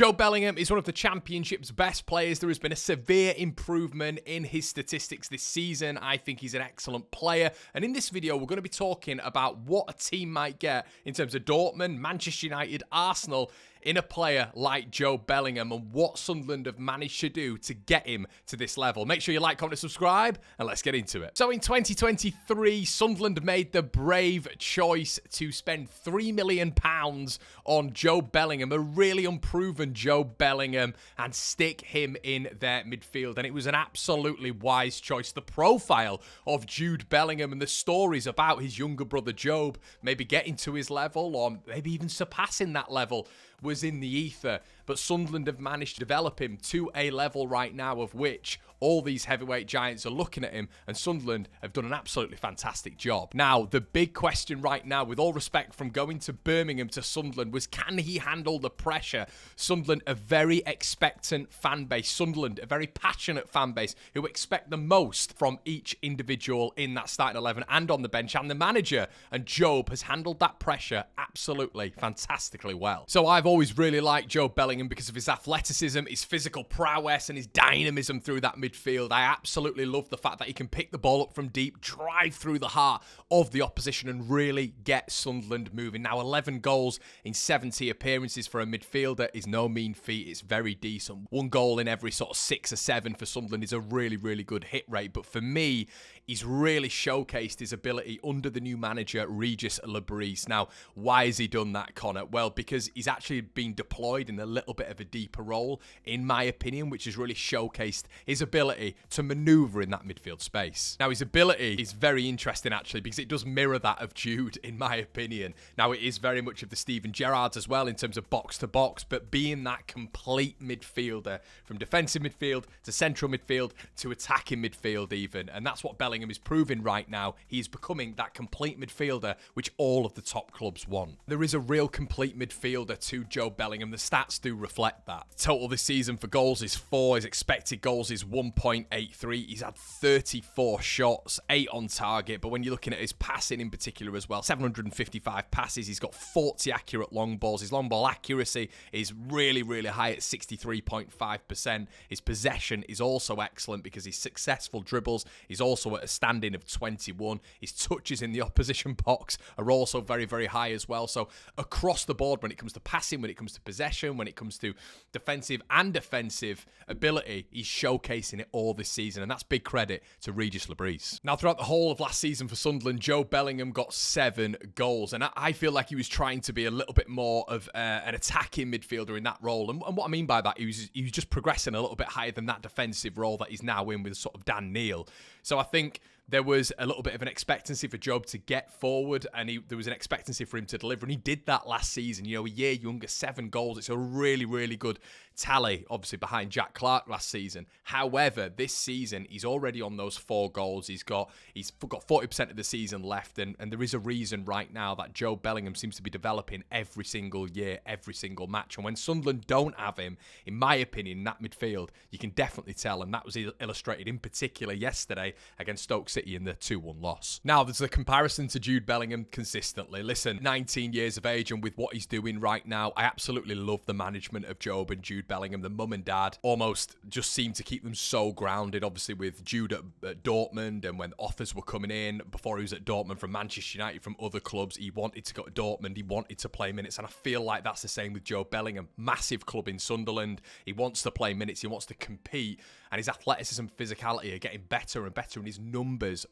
Jobe Bellingham is one of the Championship's best players. There has been a severe improvement in his statistics this season. I think he's an excellent player. And in this video, we're going to be talking about what a team might get in terms of Dortmund, Manchester United, Arsenal, in a player like Jobe Bellingham and what Sunderland have managed to do to get him to this level. Make sure you like, comment, and subscribe, and let's get into it. So in 2023, Sunderland made the brave choice to spend £3 million on Jobe Bellingham, a really unproven Jobe Bellingham, and stick him in their midfield. And it was an absolutely wise choice. The profile of Jude Bellingham and the stories about his younger brother Jobe maybe getting to his level or maybe even surpassing that level was in the ether, but Sunderland have managed to develop him to a level right now of which all these heavyweight giants are looking at him, and Sunderland have done an absolutely fantastic job. Now, the big question right now, with all respect from going to Birmingham to Sunderland, was can he handle the pressure? Sunderland, a very expectant fan base. Sunderland, a very passionate fan base who expect the most from each individual in that starting 11 and on the bench, and the manager and Jobe has handled that pressure absolutely fantastically well. So I've always really liked Jobe Bellingham because of his athleticism, his physical prowess, and his dynamism through that midfield. I absolutely love the fact that he can pick the ball up from deep, drive through the heart of the opposition, and really get Sunderland moving. Now, 11 goals in 70 appearances for a midfielder is no mean feat. It's very decent. 1 goal in every sort of 6 or 7 for Sunderland is a really, really good hit rate. But for me, he's really showcased his ability under the new manager, Régis. Bris. Now, why has he done that, Connor? Well, because he's actually been deployed in a little bit of a deeper role, in my opinion, which has really showcased his ability to manoeuvre in that midfield space. Now, his ability is very interesting, actually, because it does mirror that of Jude, in my opinion. Now, it is very much of the Steven Gerrards as well in terms of box to box, but being that complete midfielder from defensive midfield to central midfield to attacking midfield even, and that's what Bellingham is proving right now. He is becoming that complete midfielder which all of the top clubs want. There is a real complete midfielder to Jobe Bellingham. The stats do reflect that. Total this season for goals is 4. His expected goals is 1.83. He's had 34 shots, 8 on target. But when you're looking at his passing in particular as well, 755 passes. He's got 40 accurate long balls. His long ball accuracy is really, really high at 63.5%. His possession is also excellent because his successful dribbles is also at a standing of 21. His touches in the opposition box are also very, very high as well. So across the board, when it comes to passing, when it comes to possession, when it comes to defensive and offensive ability, he's showcasing it all this season, and that's big credit to Régis Bris. Now, throughout the whole of last season for Sunderland, Jobe Bellingham got 7 goals, and I feel like he was trying to be a little bit more of an attacking midfielder in that role. And what I mean by that, he was just progressing a little bit higher than that defensive role that he's now in with sort of Dan Neil. So I think there was a little bit of an expectancy for Jobe to get forward, and there was an expectancy for him to deliver, and he did that last season. You know, a year younger, 7 goals. It's a really, really good tally, obviously, behind Jack Clark last season. However, this season, he's already on those 4 goals. He's got 40% of the season left, and there is a reason right now that Jobe Bellingham seems to be developing every single year, every single match. And when Sunderland don't have him, in my opinion, in that midfield, you can definitely tell, and that was illustrated in particular yesterday against Stoke City in the 2-1 loss. Now, there's a comparison to Jude Bellingham consistently. Listen, 19 years of age, and with what he's doing right now, I absolutely love the management of Jobe and Jude Bellingham. The mum and dad almost just seem to keep them so grounded, obviously with Jude at Dortmund, and when offers were coming in before he was at Dortmund from Manchester United, from other clubs, he wanted to go to Dortmund, he wanted to play minutes, and I feel like that's the same with Jobe Bellingham. Massive club in Sunderland, he wants to play minutes, he wants to compete, and his athleticism and physicality are getting better and better, and his numbers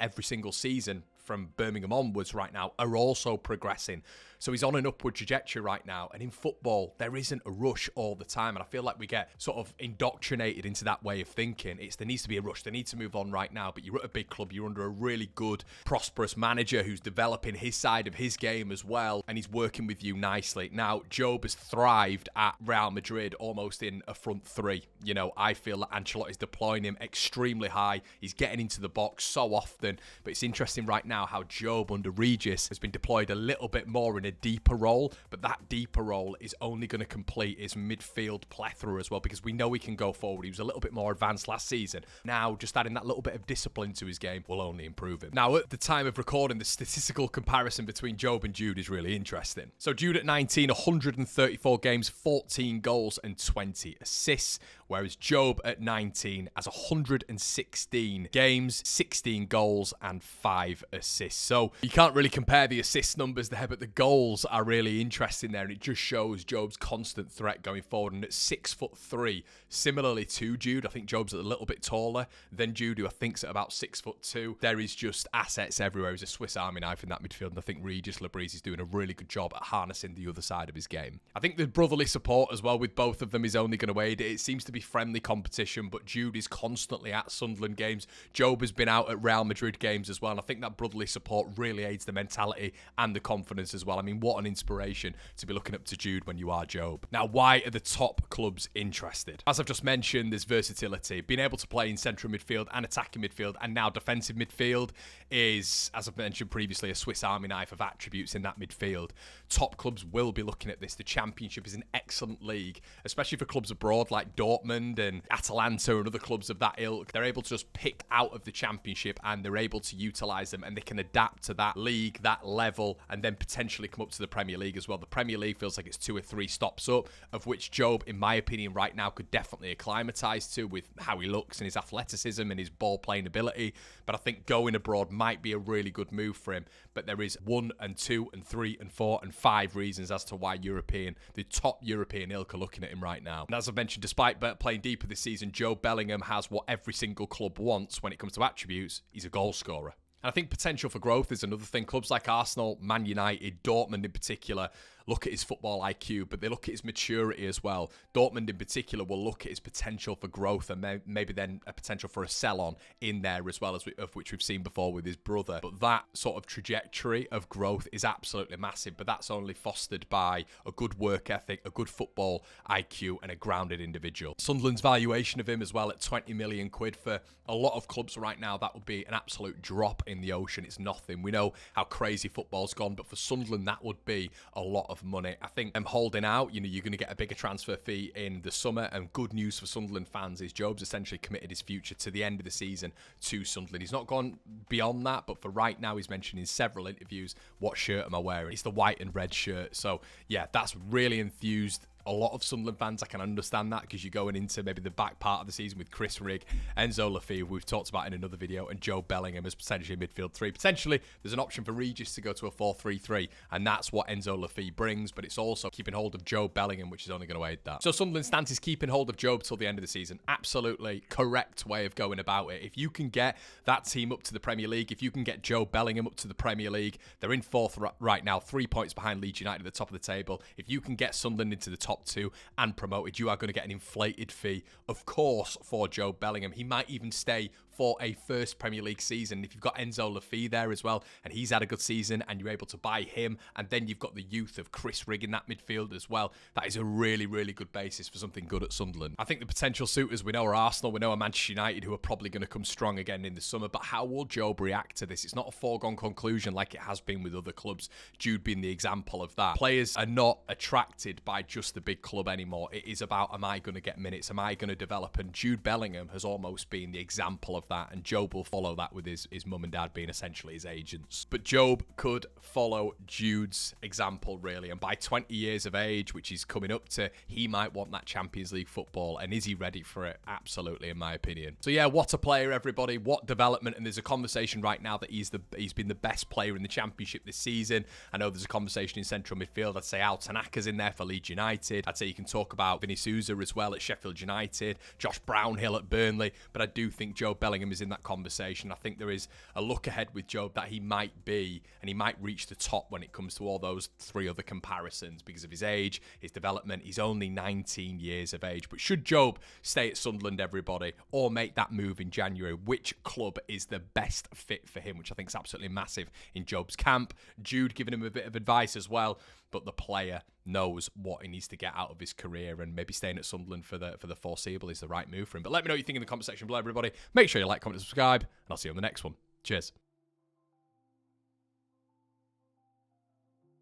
every single season from Birmingham onwards right now are also progressing. So he's on an upward trajectory right now. And in football, there isn't a rush all the time. And I feel like we get sort of indoctrinated into that way of thinking. There needs to be a rush. They need to move on right now. But you're at a big club. You're under a really good, prosperous manager who's developing his side of his game as well. And he's working with you nicely. Now, Jobe has thrived at Real Madrid almost in a front 3. You know, I feel that Ancelotti's deploying him extremely high. He's getting into the box so often. But it's interesting right now now how Jobe under Régis has been deployed a little bit more in a deeper role, but that deeper role is only going to complete his midfield plethora as well, because we know he can go forward. He was a little bit more advanced last season. Now, just adding that little bit of discipline to his game will only improve him. Now, at the time of recording, the statistical comparison between Jobe and Jude is really interesting. So Jude at 19, 134 games, 14 goals and 20 assists, whereas Jobe at 19 has 116 games, 16 goals and 5 assists. So you can't really compare the assist numbers there, but the goals are really interesting there, and it just shows Jobe's constant threat going forward. And at 6'3", similarly to Jude, I think Jobe's a little bit taller than Jude, who I think's at about 6'2". There is just assets everywhere. He's a Swiss Army knife in that midfield, and I think Régis Bris is doing a really good job at harnessing the other side of his game. I think the brotherly support as well with both of them is only going to aid it. It seems to be friendly competition, but Jude is constantly at Sunderland games. Jobe has been out at Real Madrid games as well, and I think that brotherly support really aids the mentality and the confidence as well. I mean, what an inspiration to be looking up to Jude when you are Jobe. Now, why are the top clubs interested? As I've just mentioned, there's versatility. Being able to play in central midfield and attacking midfield and now defensive midfield is, as I've mentioned previously, a Swiss Army knife of attributes in that midfield. Top clubs will be looking at this. The Championship is an excellent league, especially for clubs abroad like Dortmund and Atalanta and other clubs of that ilk. They're able to just pick out of the Championship, and they're able to utilise them, and they can adapt to that league, that level, and then potentially come up to the Premier League as well. The Premier League feels like it's 2 or 3 stops up, of which Jobe, in my opinion, right now could definitely acclimatise to with how he looks and his athleticism and his ball playing ability. But I think going abroad might be a really good move for him. But there is 1 and 2 and 3 and 4 and 5 reasons as to why the top European ilk are looking at him right now. And as I've mentioned, despite playing deeper this season, Jobe Bellingham has what every single club wants when it comes to attributes. He's a goal scorer. And I think potential for growth is another thing. Clubs like Arsenal, Man United, Dortmund in particular, look at his football IQ, but they look at his maturity as well. Dortmund in particular will look at his potential for growth, and maybe then a potential for a sell-on in there as well, of which we've seen before with his brother. But that sort of trajectory of growth is absolutely massive, but that's only fostered by a good work ethic, a good football IQ, and a grounded individual. Sunderland's valuation of him as well at 20 million quid. For a lot of clubs right now, that would be an absolute drop in the ocean. It's nothing. We know how crazy football's gone, but for Sunderland, that would be a lot of money. I think them holding out, you're going to get a bigger transfer fee in the summer, and good news for Sunderland fans is Jobe's essentially committed his future to the end of the season to Sunderland. He's not gone beyond that, but for right now, he's mentioned in several interviews, what shirt am I wearing? It's the white and red shirt. So yeah, that's really enthused a lot of Sunderland fans. I can understand that, because you're going into maybe the back part of the season with Chris Rigg, Enzo Lefebvre, we've talked about in another video, and Jobe Bellingham as potentially midfield 3. Potentially, there's an option for Régis to go to a 4-3-3, and that's what Enzo Lefebvre brings, but it's also keeping hold of Jobe Bellingham, which is only going to aid that. So Sunderland's stance is keeping hold of Jobe till the end of the season. Absolutely correct way of going about it. If you can get that team up to the Premier League, if you can get Jobe Bellingham up to the Premier League, they're in 4th right now, 3 points behind Leeds United at the top of the table. If you can get Sunderland into the top 2 and promoted, you are going to get an inflated fee, of course, for Jobe Bellingham. He might even stay for a first Premier League season. If you've got Enzo Lefebvre there as well, and he's had a good season, and you're able to buy him, and then you've got the youth of Chris Rigg in that midfield as well, that is a really, really good basis for something good at Sunderland. I think the potential suitors we know are Arsenal, we know are Manchester United, who are probably going to come strong again in the summer, but how will Jobe react to this? It's not a foregone conclusion like it has been with other clubs, Jude being the example of that. Players are not attracted by just the big club anymore. It is about, am I going to get minutes? Am I going to develop? And Jude Bellingham has almost been the example of that, and Jobe will follow that with his mum and dad being essentially his agents. But Jobe could follow Jude's example, really, and by 20 years of age, which he's coming up to, he might want that Champions League football, and is he ready for it? Absolutely, in my opinion. So yeah, what a player, everybody, what development, and there's a conversation right now that he's been the best player in the Championship this season. I know there's a conversation in central midfield. I'd say Al Tanaka's in there for Leeds United. I'd say you can talk about Vinny Souza as well at Sheffield United, Josh Brownhill at Burnley, but I do think Jobe Bellingham is in that conversation. I think there is a look ahead with Jobe that he might be, and he might reach the top when it comes to all those 3 other comparisons because of his age, his development. He's only 19 years of age. But should Jobe stay at Sunderland, everybody, or make that move in January, which club is the best fit for him, which I think is absolutely massive in Jobe's camp. Jude giving him a bit of advice as well, but the player knows what he needs to get out of his career, and maybe staying at Sunderland for the foreseeable is the right move for him. But let me know what you think in the comment section below, everybody. Make sure you like, comment, and subscribe, and I'll see you on the next one. Cheers.